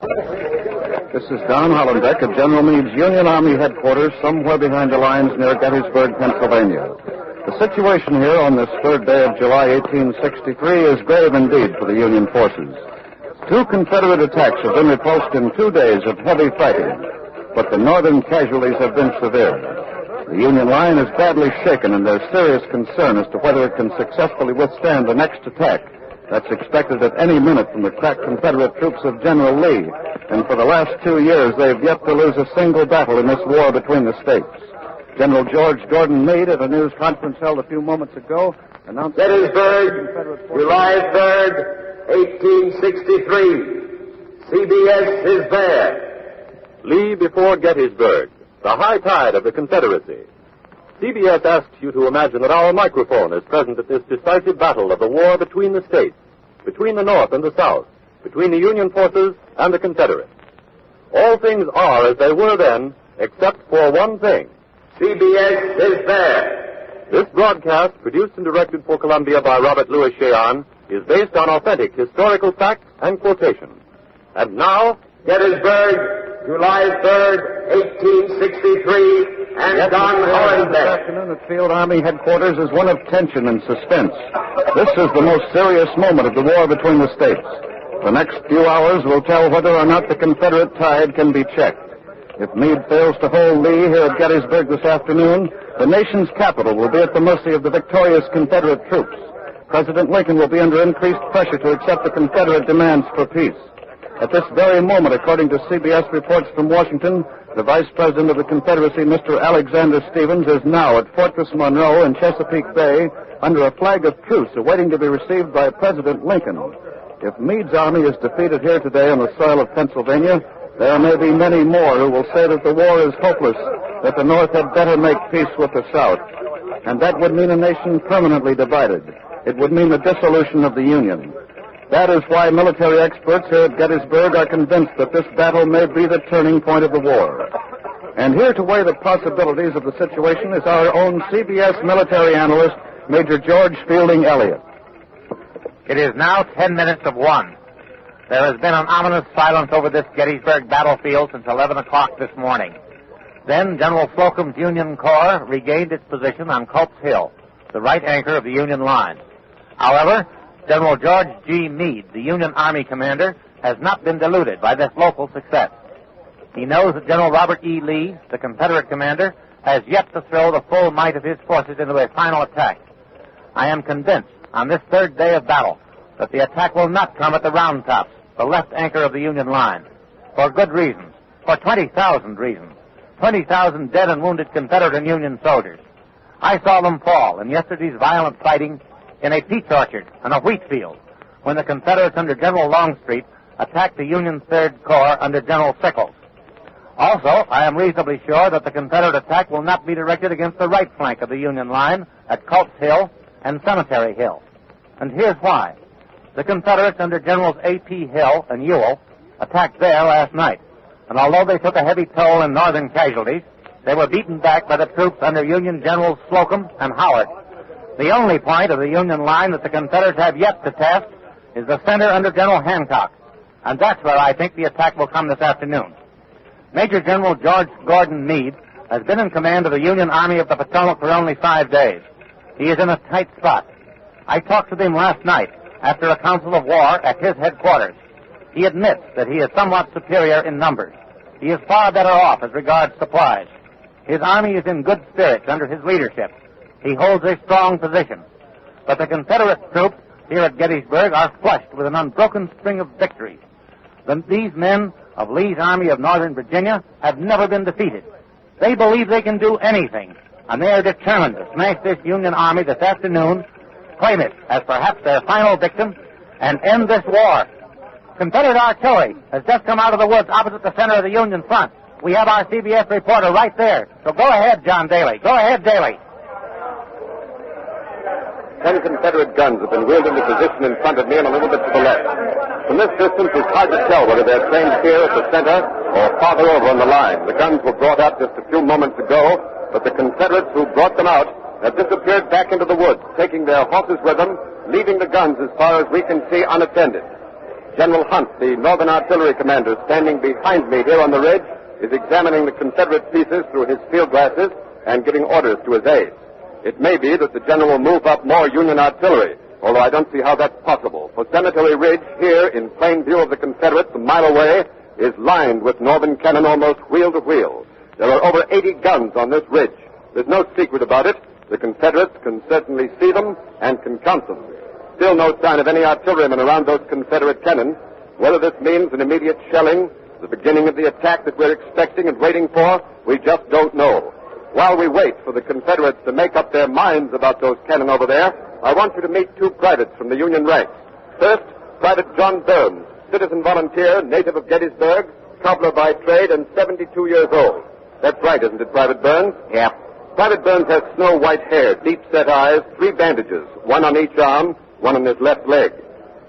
This is Don Hollenbeck at General Meade's Union Army headquarters somewhere behind the lines near Gettysburg, Pennsylvania. The situation here on this third day of July 1863 is grave indeed for the Union forces. 2 Confederate attacks have been repulsed in 2 days of heavy fighting, but the Northern casualties have been severe. The Union line is badly shaken, and there's serious concern as to whether it can successfully withstand the next attack that's expected at any minute from the crack Confederate troops of General Lee. And for the last 2 years, they've yet to lose a single battle in this war between the states. General George Gordon Meade, at a news conference held a few moments ago, announced... Gettysburg, July 3rd, 1863. CBS is there. Lee before Gettysburg, the high tide of the Confederacy. CBS asks you to imagine that our microphone is present at this decisive battle of the war between the states, between the North and the South, between the Union forces and the Confederates. All things are as they were then, except for one thing. CBS is there. This broadcast, produced and directed for Columbia by Robert Louis Cheon, is based on authentic historical facts and quotations. And now, Gettysburg, July 3rd, 1863, and Don Hollenbeck. This afternoon at Field Army headquarters is one of tension and suspense. This is the most serious moment of the war between the states. The next few hours will tell whether or not the Confederate tide can be checked. If Meade fails to hold Lee here at Gettysburg this afternoon, the nation's capital will be at the mercy of the victorious Confederate troops. President Lincoln will be under increased pressure to accept the Confederate demands for peace. At this very moment, according to CBS reports from Washington, the Vice President of the Confederacy, Mr. Alexander Stephens, is now at Fortress Monroe in Chesapeake Bay under a flag of truce awaiting to be received by President Lincoln. If Meade's army is defeated here today on the soil of Pennsylvania, there may be many more who will say that the war is hopeless, that the North had better make peace with the South. And that would mean a nation permanently divided. It would mean the dissolution of the Union. That is why military experts here at Gettysburg are convinced that this battle may be the turning point of the war. And here to weigh the possibilities of the situation is our own CBS military analyst, Major George Fielding Elliott. It is now 10 minutes of 1. There has been an ominous silence over this Gettysburg battlefield since 11 o'clock this morning. Then General Slocum's Union Corps regained its position on Culp's Hill, the right anchor of the Union line. However, General George G. Meade, the Union Army commander, has not been deluded by this local success. He knows that General Robert E. Lee, the Confederate commander, has yet to throw the full might of his forces into a final attack. I am convinced, on this third day of battle, that the attack will not come at the Round Tops, the left anchor of the Union line, for good reasons, for 20,000 reasons, 20,000 dead and wounded Confederate and Union soldiers. I saw them fall in yesterday's violent fighting in a peach orchard and a wheat field when the Confederates under General Longstreet attacked the Union Third Corps under General Sickles. Also, I am reasonably sure that the Confederate attack will not be directed against the right flank of the Union line at Culp's Hill and Cemetery Hill. And here's why. The Confederates under Generals A.P. Hill and Ewell attacked there last night, and although they took a heavy toll in Northern casualties, they were beaten back by the troops under Union Generals Slocum and Howard. The only point of the Union line that the Confederates have yet to test is the center under General Hancock, and that's where I think the attack will come this afternoon. Major General George Gordon Meade has been in command of the Union Army of the Potomac for only 5 days. He is in a tight spot. I talked with him last night after a council of war at his headquarters. He admits that he is somewhat superior in numbers. He is far better off as regards supplies. His army is in good spirits under his leadership. He holds a strong position. But the Confederate troops here at Gettysburg are flushed with an unbroken string of victories. These men of Lee's Army of Northern Virginia have never been defeated. They believe they can do anything, and they are determined to smash this Union Army this afternoon, claim it as perhaps their final victim, and end this war. Confederate artillery has just come out of the woods opposite the center of the Union front. We have our CBS reporter right there. So go ahead, John Daly. Go ahead, Daly. 10 Confederate guns have been wheeled into position in front of me and a little bit to the left. From this distance, it's hard to tell whether they're trained here at the center or farther over on the line. The guns were brought out just a few moments ago, but the Confederates who brought them out have disappeared back into the woods, taking their horses with them, leaving the guns as far as we can see unattended. General Hunt, the Northern Artillery Commander, standing behind me here on the ridge, is examining the Confederate pieces through his field glasses and giving orders to his aides. It may be that the general will move up more Union artillery, although I don't see how that's possible. For Cemetery Ridge, here in plain view of the Confederates a mile away, is lined with Northern cannon almost wheel to wheel. There are over 80 guns on this ridge. There's no secret about it. The Confederates can certainly see them and can count them. Still no sign of any artillerymen around those Confederate cannon. Whether this means an immediate shelling, the beginning of the attack that we're expecting and waiting for, we just don't know. While we wait for the Confederates to make up their minds about those cannon over there, I want you to meet two privates from the Union ranks. First, Private John Burns, citizen volunteer, native of Gettysburg, cobbler by trade, and 72 years old. That's right, isn't it, Private Burns? Yeah. Private Burns has snow-white hair, deep-set eyes, 3 bandages, one on each arm, one on his left leg.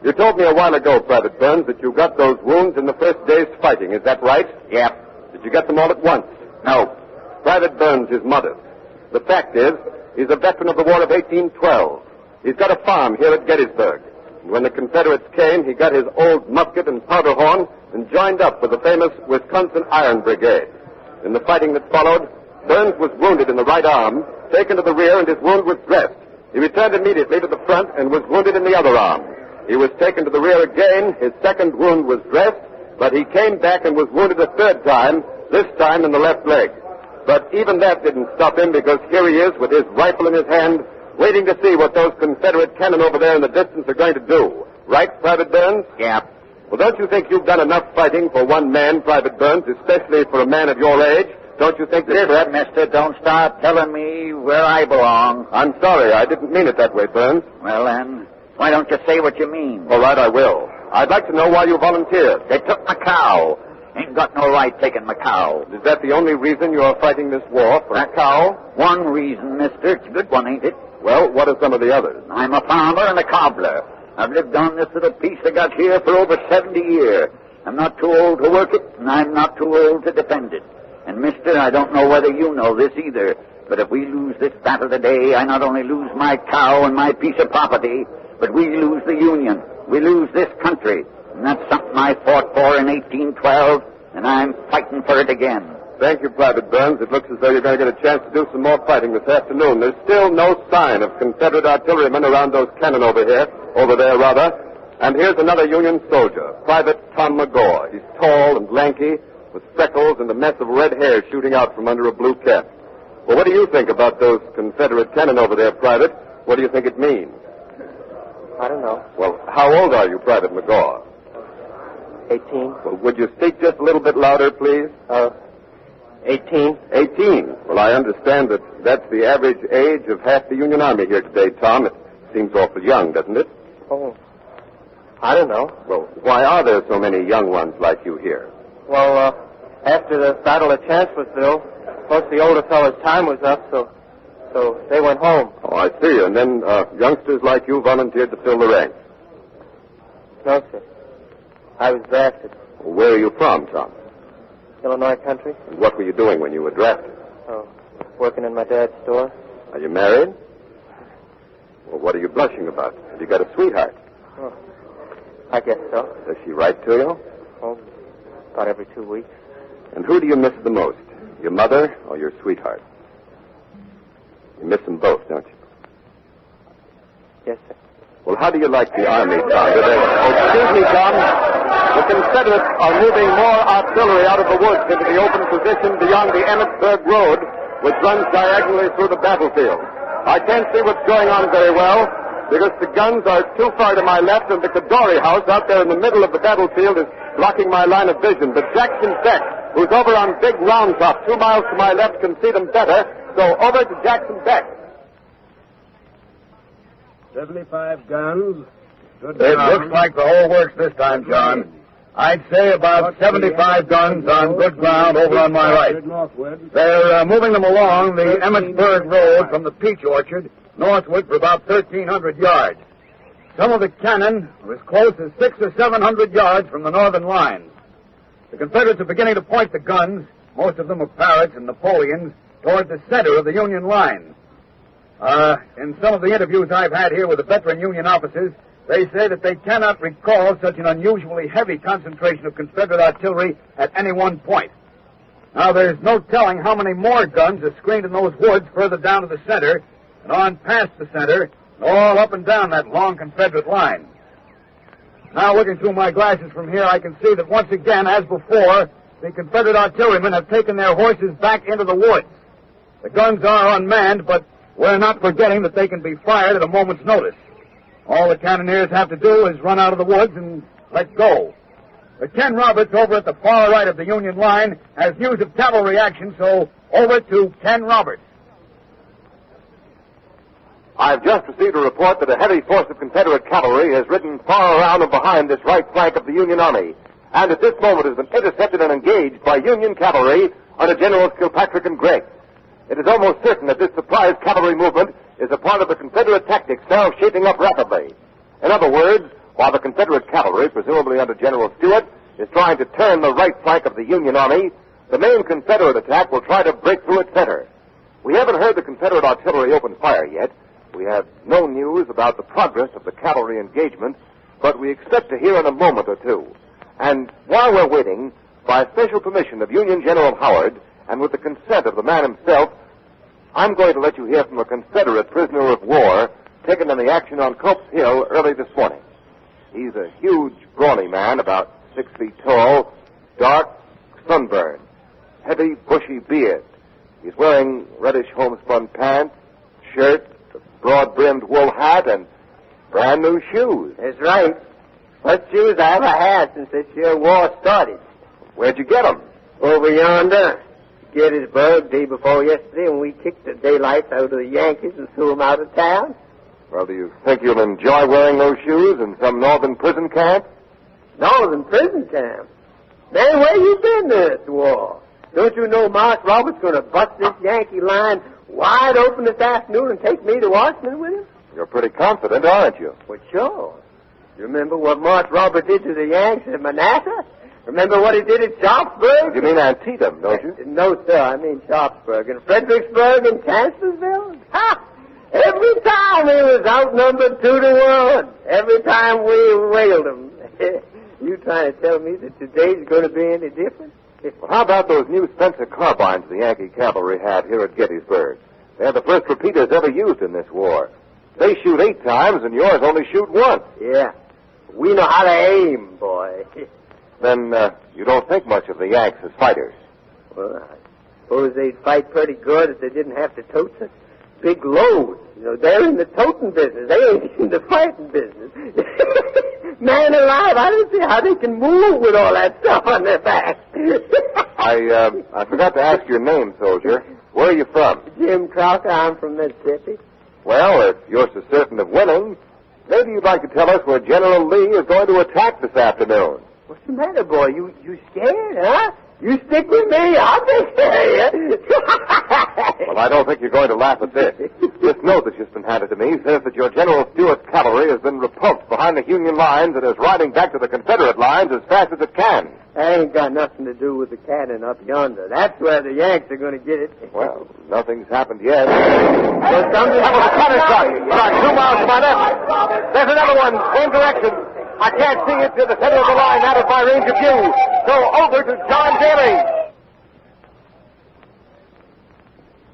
You told me a while ago, Private Burns, that you got those wounds in the first day's fighting. Is that right? Yeah. Did you get them all at once? No. Private Burns is modest. The fact is, he's a veteran of the War of 1812. He's got a farm here at Gettysburg. And when the Confederates came, he got his old musket and powder horn and joined up with the famous Wisconsin Iron Brigade. In the fighting that followed, Burns was wounded in the right arm, taken to the rear, and his wound was dressed. He returned immediately to the front and was wounded in the other arm. He was taken to the rear again. His second wound was dressed, but he came back and was wounded a third time, this time in the left leg. But even that didn't stop him, because here he is with his rifle in his hand, waiting to see what those Confederate cannon over there in the distance are going to do. Right, Private Burns? Yeah. Well, don't you think you've done enough fighting for one man, Private Burns, especially for a man of your age? Don't you think that... Listen, mister, don't start telling me where I belong. I'm sorry, I didn't mean it that way, Burns. Well, then, why don't you say what you mean? All right, I will. I'd like to know why you volunteered. They took my cow. Ain't got no right taking my cow. Is that the only reason you're fighting this war, for a cow? One reason, mister. It's a good one, ain't it? Well, what are some of the others? I'm a farmer and a cobbler. I've lived on this little piece I got here for over 70 years. I'm not too old to work it, and I'm not too old to defend it. And, mister, I don't know whether you know this either, but if we lose this battle today, I not only lose my cow and my piece of property, but we lose the Union. We lose this country. And that's something I fought for in 1812, and I'm fighting for it again. Thank you, Private Burns. It looks as though you're going to get a chance to do some more fighting this afternoon. There's still no sign of Confederate artillerymen around those cannon over there. And here's another Union soldier, Private Tom McGaw. He's tall and lanky, with freckles and a mess of red hair shooting out from under a blue cap. Well, what do you think about those Confederate cannon over there, Private? What do you think it means? I don't know. Well, how old are you, Private McGaw? 18. Well, would you speak just a little bit louder, please? 18. 18. Well, I understand that that's the average age of half the Union Army here today, Tom. It seems awful young, doesn't it? Oh, I don't know. Well, why are there so many young ones like you here? Well, after the Battle of Chancellorsville, most of the older fellas' time was up, so they went home. Oh, I see. And then youngsters like you volunteered to fill the ranks. No, sir. I was drafted. Well, where are you from, Tom? Illinois country. And what were you doing when you were drafted? Oh, working in my dad's store. Are you married? Well, what are you blushing about? Have you got a sweetheart? Oh, I guess so. Does she write to you? Oh, about every 2 weeks. And who do you miss the most? Your mother or your sweetheart? You miss them both, don't you? Yes, sir. Well, how do you like the Army, Tom? Excuse me, Tom. The Confederates are moving more artillery out of the woods into the open position beyond the Emmitsburg Road, which runs diagonally through the battlefield. I can't see what's going on very well, because the guns are too far to my left, and the Cadore house out there in the middle of the battlefield is blocking my line of vision. But Jackson Beck, who's over on Big Round Top, 2 miles to my left, can see them better. So over to Jackson Beck. 75 guns. It looks like the whole works this time, John. I'd say about 75 guns on good ground over on my right. They're moving them along the Emmitsburg Road from the peach orchard northward for about 1,300 yards. Some of the cannon are as close as 600 or 700 yards from the northern lines. The Confederates are beginning to point the guns, most of them are Parrots and Napoleons, toward the center of the Union line. In some of the interviews I've had here with the veteran Union officers, They say that they cannot recall such an unusually heavy concentration of Confederate artillery at any one point. Now, there's no telling how many more guns are screened in those woods further down to the center and on past the center and all up and down that long Confederate line. Now, looking through my glasses from here, I can see that once again, as before, the Confederate artillerymen have taken their horses back into the woods. The guns are unmanned, but we're not forgetting that they can be fired at a moment's notice. All the cannoneers have to do is run out of the woods and let go. But Ken Roberts over at the far right of the Union line has news of cavalry action, so over to Ken Roberts. I've just received a report that a heavy force of Confederate cavalry has ridden far around and behind this right flank of the Union Army, and at this moment has been intercepted and engaged by Union cavalry under Generals Kilpatrick and Gregg. It is almost certain that this surprise cavalry movement is a part of the Confederate tactics now shaping up rapidly. In other words, while the Confederate cavalry, presumably under General Stuart, is trying to turn the right flank of the Union Army, the main Confederate attack will try to break through its center. We haven't heard the Confederate artillery open fire yet. We have no news about the progress of the cavalry engagement, but we expect to hear in a moment or two. And while we're waiting, by special permission of Union General Howard, and with the consent of the man himself, I'm going to let you hear from a Confederate prisoner of war taken in the action on Culp's Hill early this morning. He's a huge, brawny man, about 6 feet tall, dark, sunburned, heavy, bushy beard. He's wearing reddish homespun pants, shirt, a broad-brimmed wool hat, and brand new shoes. That's right. First shoes I ever had since this year war started. Where'd you get them? Over yonder. Gettysburg, day before yesterday, when we kicked the daylights out of the Yankees and threw them out of town. Well, do you think you'll enjoy wearing those shoes in some northern prison camp? Northern prison camp? Man, where you been this war? Don't you know Mark Roberts going to bust this Yankee line wide open this afternoon and take me to Washington with him? You're pretty confident, aren't you? Well, sure. You remember what Mark Roberts did to the Yanks at Manassas? Remember what he did at Sharpsburg? You mean Antietam, don't you? No, sir, I mean Sharpsburg. And Fredericksburg and Chancellorsville? Ha! Every time he was outnumbered 2-1. Every time we whaled him. You trying to tell me that today's going to be any different? Well, how about those new Spencer carbines the Yankee cavalry had here at Gettysburg? They're the first repeaters ever used in this war. They shoot 8 times, and yours only shoot once. Yeah. We know how to aim, boy. Then you don't think much of the Yanks as fighters. Well, I suppose they'd fight pretty good if they didn't have to tote such big loads. You know, they're in the toting business. They ain't in the fighting business. Man alive, I don't see how they can move with all that stuff on their backs. I forgot to ask your name, soldier. Where are you from? Jim Crocker. I'm from Mississippi. Well, if you're so certain of winning, maybe you'd like to tell us where General Lee is going to attack this afternoon. What's the matter, boy? You scared, huh? You stick with me, I'll take care of you. Well, I don't think you're going to laugh at this. This note that's just been handed to me says that your General Stuart's cavalry has been repulsed behind the Union lines and is riding back to the Confederate lines as fast as it can. That ain't got nothing to do with the cannon up yonder. That's where the Yanks are going to get it. Well, nothing's happened yet. There's something. That was a cannon shot. About 2 miles to my left. There's another one, same direction. I can't see it to the center of the line, out of my range of view. So over to John Daly.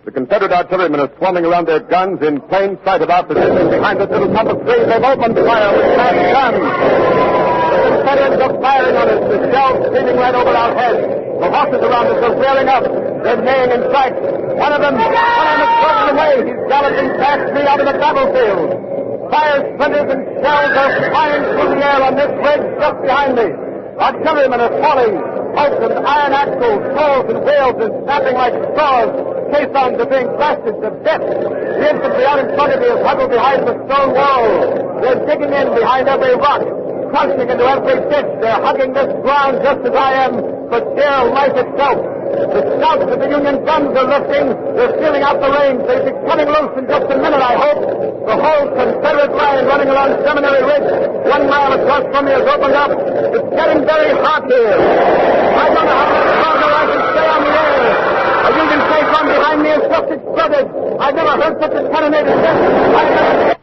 The Confederate artillerymen are swarming around their guns in plain sight of our position behind this little clump of trees. They've opened fire with fast guns. The Confederates are firing on us, the shells streaming right over our heads. The horses around us are rearing up. They're neighing in fright. One of them is running away. He's galloping past me out of the battlefield. Fire splinters and shells are flying through the air on this ridge just behind me. Artillerymen are falling. Pipes and iron axles, saws and wheels are snapping like straws. Caissons are being blasted to death. The infantry out in front of me is huddled behind the stone wall. They're digging in behind every rock, crunching into every ditch. They're hugging this ground just as I am for dear life itself. The scouts of the Union guns are lifting. They're sealing out the range. They'll be coming loose in just a minute, I hope. The whole Confederate line running along Seminary Ridge, 1 mile across from me, has opened up. It's getting very hot here. I don't know how much longer I can stay on the air. A Union caisson behind me has just exploded. I've never heard such a cannonade as this.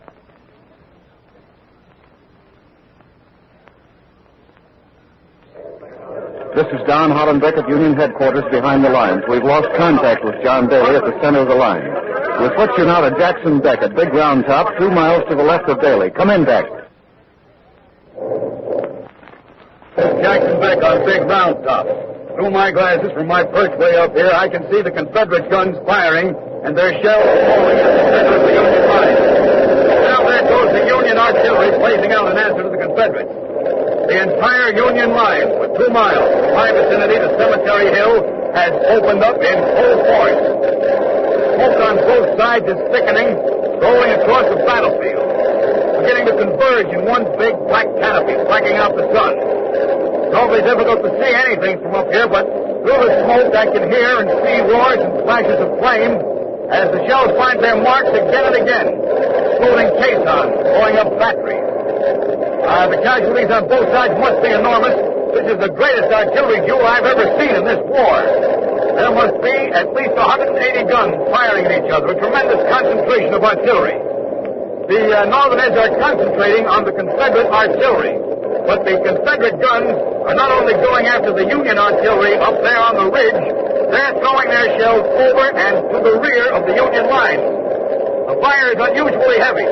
is Don Hollenbeck at Union Headquarters behind the lines. We've lost contact with John Daly at the center of the line. We'll switch you now to Jackson Beck at Big Round Top, 2 miles to the left of Daly. Come in, Beck. Jackson Beck on Big Round Top. Through my glasses from my perch way up here, I can see the Confederate guns firing and their shells falling at the center of the Union line. Now there goes the Union artillery blazing out in answer to the Confederates. The entire Union line for 2 miles from my vicinity to Cemetery Hill has opened up in full force. Smoke on both sides is thickening, rolling across the battlefield, beginning to converge in one big black canopy, blacking out the sun. It's awfully difficult to see anything from up here, but through the smoke I can hear and see roars and flashes of flame as the shells find their marks again and again, exploding caissons, blowing up batteries. The casualties on both sides must be enormous. This is the greatest artillery duel I've ever seen in this war. There must be at least 180 guns firing at each other, a tremendous concentration of artillery. The Northerners are concentrating on the Confederate artillery, but the Confederate guns are not only going after the Union artillery up there on the ridge, they're throwing their shells over and to the rear of the Union line. The fire is unusually heavy.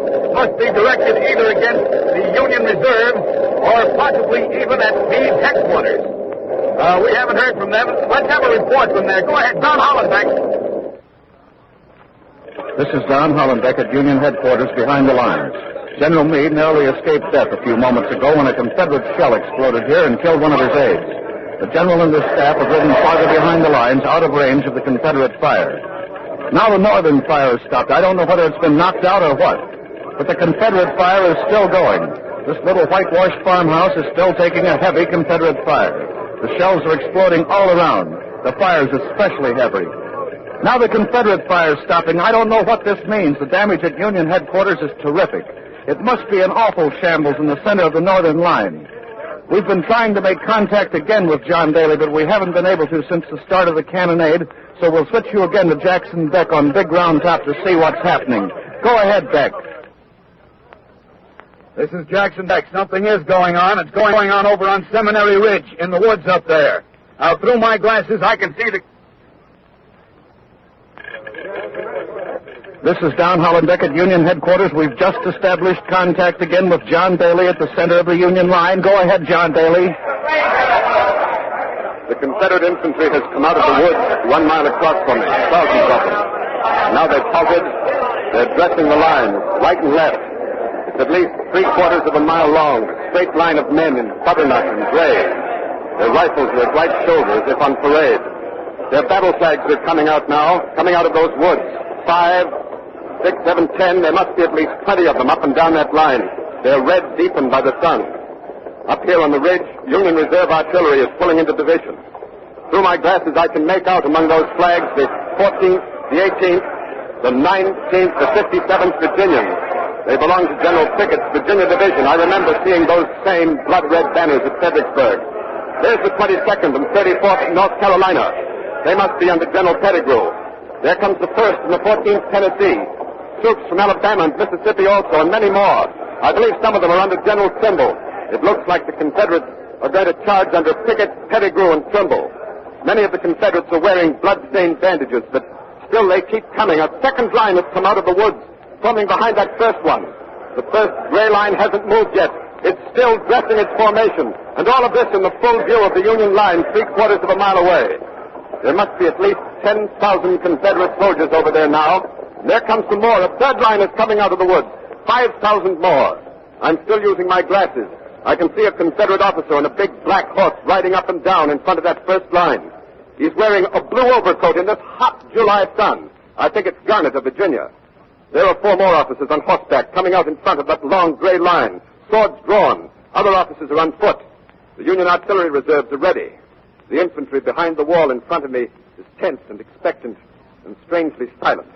It must be directed either against the Union reserves or possibly even at Meade's headquarters. We haven't heard from them. Let's have a report from there. Go ahead, Don Hollenbeck. This is Don Hollenbeck at Union Headquarters behind the lines. General Meade narrowly escaped death a few moments ago when a Confederate shell exploded here and killed one of his aides. The general and his staff have ridden farther behind the lines, out of range of the Confederate fire. Now the Northern fire has stopped. I don't know whether it's been knocked out or what, but the Confederate fire is still going. This little whitewashed farmhouse is still taking a heavy Confederate fire. The shells are exploding all around. The fire's especially heavy. Now the Confederate fire's stopping. I don't know what this means. The damage at Union Headquarters is terrific. It must be an awful shambles in the center of the Northern line. We've been trying to make contact again with John Daly, but we haven't been able to since the start of the cannonade, so we'll switch you again to Jackson Beck on Big Round Top to see what's happening. Go ahead, Beck. This is Jackson Beck. Something is going on. It's going on over on Seminary Ridge in the woods up there. Now, through my glasses, I can see the... This is Don Hollenbeck at Union Headquarters. We've just established contact again with John Daly at the center of the Union line. Go ahead, John Daly. The Confederate infantry has come out of the woods 1 mile across from me, thousands of them. Now they've halted. They're dressing the line, right and left. It's at least 3/4 of a mile long, a straight line of men in butternut and gray. Their rifles are at right shoulder as if on parade. Their battle flags are coming out now, coming out of those woods. 5, 6, 7, 10, there must be at least 20 of them up and down that line. They're red deepened by the sun. Up here on the ridge, Union Reserve artillery is pulling into position. Through my glasses, I can make out among those flags the 14th, the 18th, the 19th, the 57th Virginians. They belong to General Pickett's Virginia Division. I remember seeing those same blood-red banners at Fredericksburg. There's the 22nd and 34th North Carolina. They must be under General Pettigrew. There comes the 1st and the 14th Tennessee. Troops from Alabama and Mississippi also, and many more. I believe some of them are under General Trimble. It looks like the Confederates are going to charge under Pickett, Pettigrew, and Trimble. Many of the Confederates are wearing blood-stained bandages, but still they keep coming. A second line has come out of the woods, forming behind that first one. The first gray line hasn't moved yet. It's still dressing its formation, and all of this in the full view of the Union line 3/4 of a mile away. There must be at least 10,000 Confederate soldiers over there now. There comes some more. A third line is coming out of the woods. 5,000 more. I'm still using my glasses. I can see a Confederate officer on a big black horse riding up and down in front of that first line. He's wearing a blue overcoat in this hot July sun. I think it's Garnett of Virginia. There are 4 more officers on horseback coming out in front of that long gray line, swords drawn. Other officers are on foot. The Union artillery reserves are ready. The infantry behind the wall in front of me is tense and expectant and strangely silent.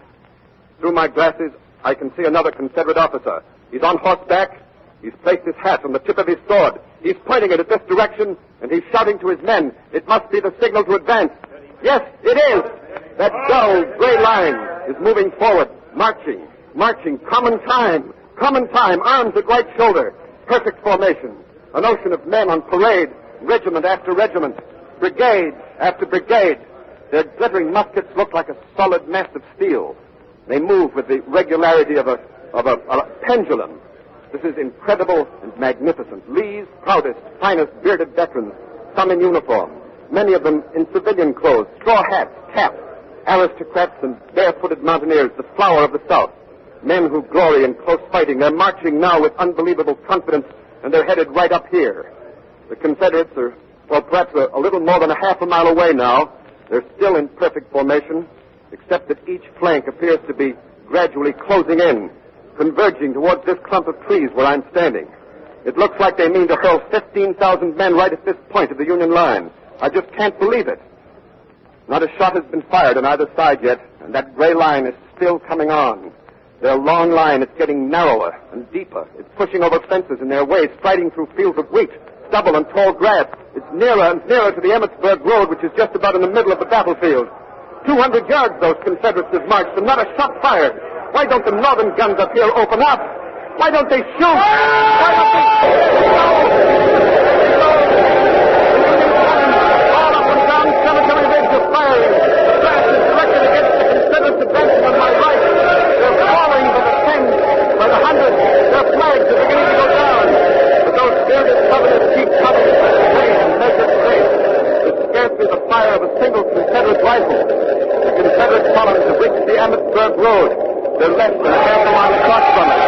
Through my glasses, I can see another Confederate officer. He's on horseback. He's placed his hat on the tip of his sword. He's pointing it at this direction, and he's shouting to his men. It must be the signal to advance. Yes, it is. That dull, gray line is moving forward, marching. Common time, arms at right shoulder. Perfect formation. An ocean of men on parade, regiment after regiment, brigade after brigade. Their glittering muskets look like a solid mass of steel. They move with the regularity of a pendulum. This is incredible and magnificent. Lee's proudest, finest bearded veterans, some in uniform, many of them in civilian clothes, straw hats, caps, aristocrats and barefooted mountaineers, the flower of the South. Men who glory in close fighting. They're marching now with unbelievable confidence, and they're headed right up here. The Confederates are, well, perhaps a little more than a half a mile away now. They're still in perfect formation, except that each flank appears to be gradually closing in, converging towards this clump of trees where I'm standing. It looks like they mean to hurl 15,000 men right at this point of the Union line. I just can't believe it. Not a shot has been fired on either side yet, and that gray line is still coming on. Their long line is getting narrower and deeper. It's pushing over fences in their way, striding through fields of wheat, stubble, and tall grass. It's nearer and nearer to the Emmitsburg Road, which is just about in the middle of the battlefield. 200 yards those Confederates have marched, and not a shot fired. Why don't the northern guns up here open up? Why don't they shoot? Why don't they... All up and down Cemetery Ridge are firing. The blast is directed against the Confederates advancing on my right. They're falling by the tens, by the hundreds. Their flags are beginning to go down. But those bearded Southerners keep coming at great and measured pace. It's scarcely the fire of a single Confederate rifle. The Confederate columns have reached the Emmitsburg Road. They're less than a half a mile across from it.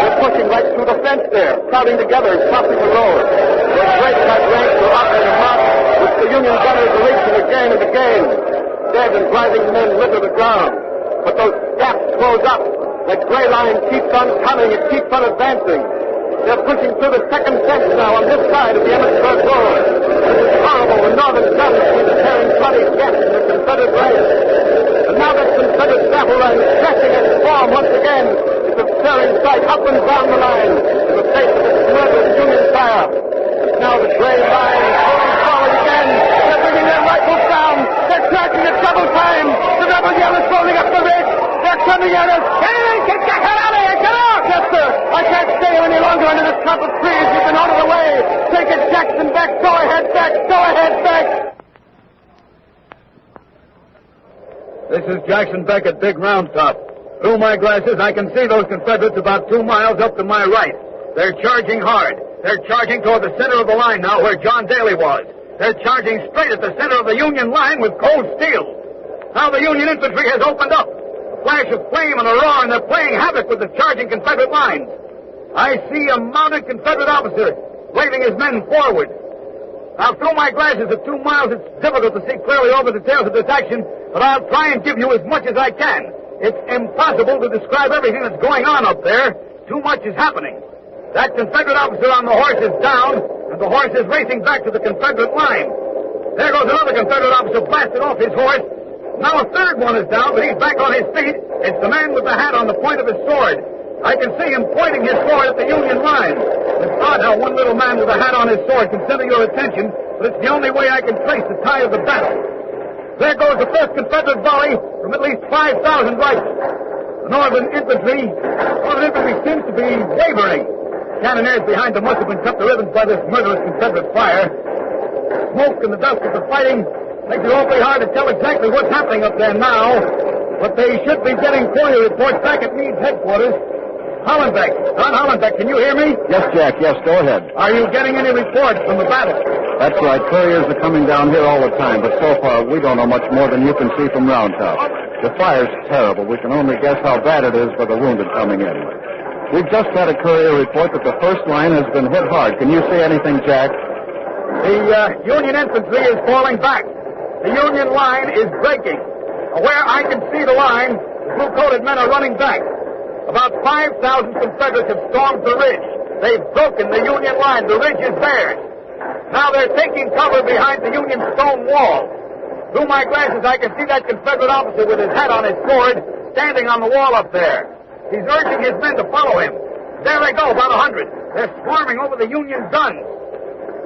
They're pushing right through the fence there, crowding together and crossing the road. Their break-cut ranks are up in a march, which the Union gunners are reaching again and again. Dead and driving men litter the ground. But those gaps close up. That gray line keeps on coming. It keeps on advancing. They're pushing through the second fence now on this side of the Emmitsburg Road. This is horrible. The northern guns keep tearing bloody gaps in the Confederate ranks. And now that Confederate battle line is stretching its form once again. It's a stirring sight up and down the line in the face of its murderous Union fire. And now the gray line is going forward again. They're bringing their rifles down. They're charging at double time. The rebel yell is rolling up the ridge. They're coming at us. Hey, get the hell out of here. Get out. Yes, sir. I can't stay here any longer under this clump of trees. You've been out of the way. Take it, Jackson. Back. Go ahead, back. Go ahead, back. This is Jackson Beck at Big Round Top. Through my glasses, I can see those Confederates about 2 miles up to my right. They're charging hard. They're charging toward the center of the line now where John Daly was. They're charging straight at the center of the Union line with cold steel. Now the Union infantry has opened up. A flash of flame and a roar, and they're playing havoc with the charging Confederate lines. I see a mounted Confederate officer waving his men forward. Now, through my glasses at 2 miles, it's difficult to see clearly all the details of this action, but I'll try and give you as much as I can. It's impossible to describe everything that's going on up there. Too much is happening. That Confederate officer on the horse is down, and the horse is racing back to the Confederate line. There goes another Confederate officer blasted off his horse. Now a third one is down, but he's back on his feet. It's the man with the hat on the point of his sword. I can see him pointing his sword at the Union line. It's odd how one little man with a hat on his sword can center your attention, but it's the only way I can trace the tie of the battle. There goes the first Confederate volley from at least 5,000 rifles. The Northern infantry seems to be wavering. Cannoneers behind them must have been cut to ribbons by this murderous Confederate fire. Smoke and the dust of the fighting makes it awfully hard to tell exactly what's happening up there now, but they should be getting courier reports back at Meade's headquarters. Hollenbeck. John Hollenbeck, can you hear me? Yes, Jack. Yes, go ahead. Are you getting any reports from the battle? That's right. Couriers are coming down here all the time, but so far we don't know much more than you can see from Round Top. The fire's terrible. We can only guess how bad it is for the wounded coming in. We've just had a courier report that the first line has been hit hard. Can you see anything, Jack? The Union infantry is falling back. The Union line is breaking. Where I can see the line, the blue-coated men are running back. About 5,000 Confederates have stormed the ridge. They've broken the Union line. The ridge is theirs. Now they're taking cover behind the Union stone wall. Through my glasses, I can see that Confederate officer with his hat on his sword standing on the wall up there. He's urging his men to follow him. There they go, about 100. They're swarming over the Union guns.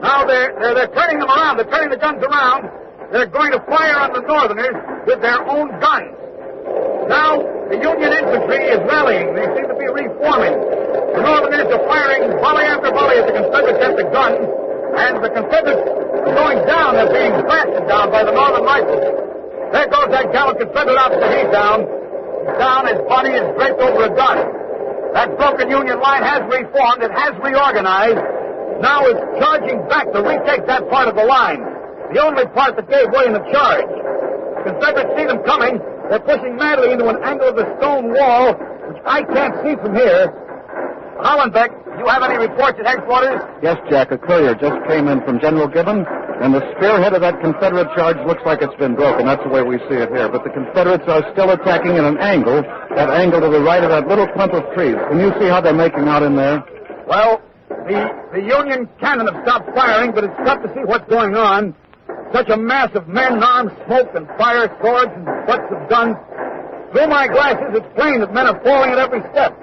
Now they're turning them around. They're turning the guns around. They're going to fire on the Northerners with their own guns. Now, the Union infantry is rallying. They seem to be reforming. The Northerners are firing volley after volley at the Confederates at the guns. And the Confederates are going down. They're being blasted down by the Northern Rifles. There goes that gallant Confederate officer. He's down. He's down. His body is draped over a gun. That broken Union line has reformed. It has reorganized. Now is charging back to retake that part of the line. The only part that gave way in the charge. The Confederates see them coming. They're pushing madly into an angle of the stone wall, which I can't see from here. Hollenbeck, do you have any reports at headquarters? Yes, Jack. A courier just came in from General Gibbon, and the spearhead of that Confederate charge looks like it's been broken. That's the way we see it here. But the Confederates are still attacking in an angle, that angle to the right of that little clump of trees. Can you see how they're making out in there? Well, the Union cannon have stopped firing, but it's tough to see what's going on. Such a mass of men, arms, smoke, and fire, swords, and butts of guns. Through my glasses, it's plain that men are falling at every step.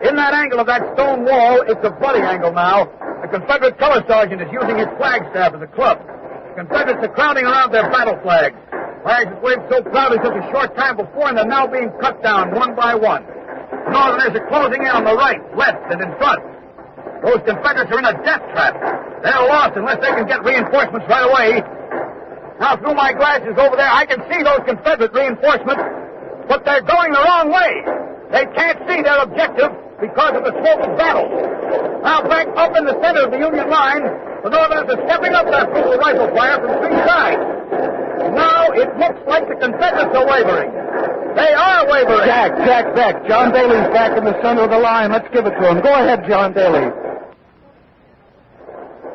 In that angle of that stone wall, it's a bloody angle now. The Confederate color sergeant is using his flagstaff as a club. The Confederates are crowding around their battle flags. Flags that waved so proudly such a short time before, and they're now being cut down one by one. The Northerners are closing in on the right, left, and in front. Those Confederates are in a death trap. They're lost unless they can get reinforcements right away. Now, through my glasses over there, I can see those Confederate reinforcements, but they're going the wrong way. They can't see their objective because of the smoke of battle. Now, back up in the center of the Union line, the Northerners are stepping up their brutal rifle fire from three sides. Now, it looks like the Confederates are wavering. They are wavering. Jack, back. John Daly's back in the center of the line. Let's give it to him. Go ahead, John Daly.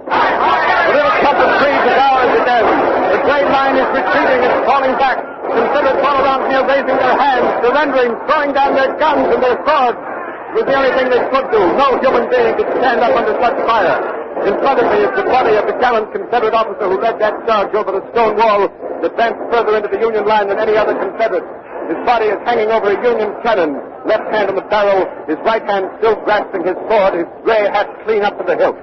The little clump of trees is ours again. The gray line is retreating. It's falling back. Confederates all around here raising their hands, surrendering, throwing down their guns and their swords. It was the only thing they could do. No human being could stand up under such fire. In front of me is the body of the gallant Confederate officer who led that charge over the stone wall that advanced further into the Union line than any other Confederate. His body is hanging over a Union cannon, left hand on the barrel, his right hand still grasping his sword, his gray hat clean up to the hilt.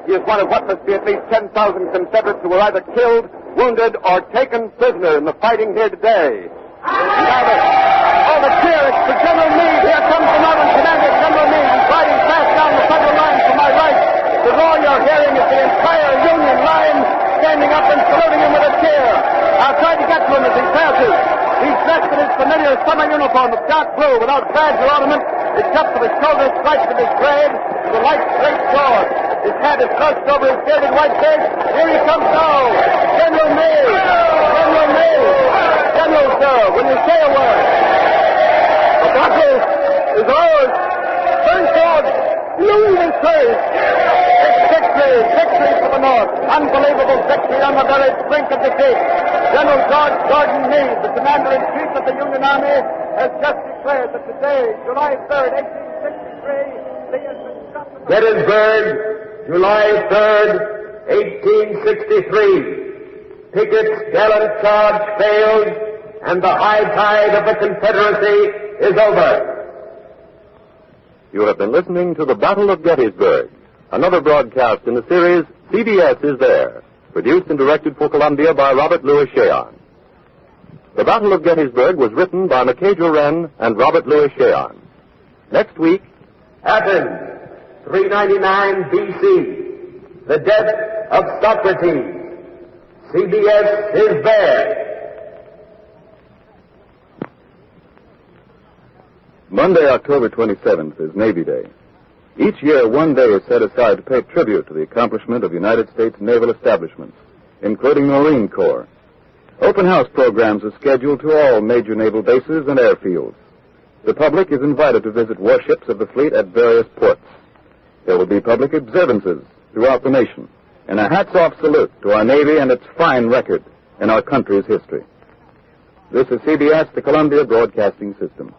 He is one of what must be at least 10,000 Confederates who were either killed, wounded, or taken prisoner in the fighting here today. Oh, the cheer! It's for General Meade! Here comes the Northern Commander, General Meade. He's riding fast down the Federal line to my right. The roar you're hearing is the entire Union line standing up and saluting him with a cheer. I'll try to get to him as he passes. He's dressed in his familiar summer uniform of dark blue without badge or ornament, except for the shoulder stripes of his grave, the light straight sword. His hat is crouched over his bearded white face. Here he comes now. General Meade! General Meade! General, sir, will you say a word? The battle is ours. Turn forward. Union praise. It's victory. Victory for the North. Unbelievable victory on the very brink of defeat. General George Gordon Meade, the Commander-in-Chief of the Union Army, has just declared that today, July 3rd, 1863, the Gettysburg, July 3rd, 1863. Pickett's gallant charge failed, and the high tide of the Confederacy is over. You have been listening to the Battle of Gettysburg, another broadcast in the series CBS Is There, produced and directed for Columbia by Robert Louis Cheon. The Battle of Gettysburg was written by McKay Wren and Robert Louis Cheon. Next week, Athens, 399 B.C., the death of Socrates. CBS Is There. Monday, October 27th is Navy Day. Each year, one day is set aside to pay tribute to the accomplishment of United States naval establishments, including the Marine Corps. Open house programs are scheduled to all major naval bases and airfields. The public is invited to visit warships of the fleet at various ports. There will be public observances throughout the nation, and a hats-off salute to our Navy and its fine record in our country's history. This is CBS, the Columbia Broadcasting System.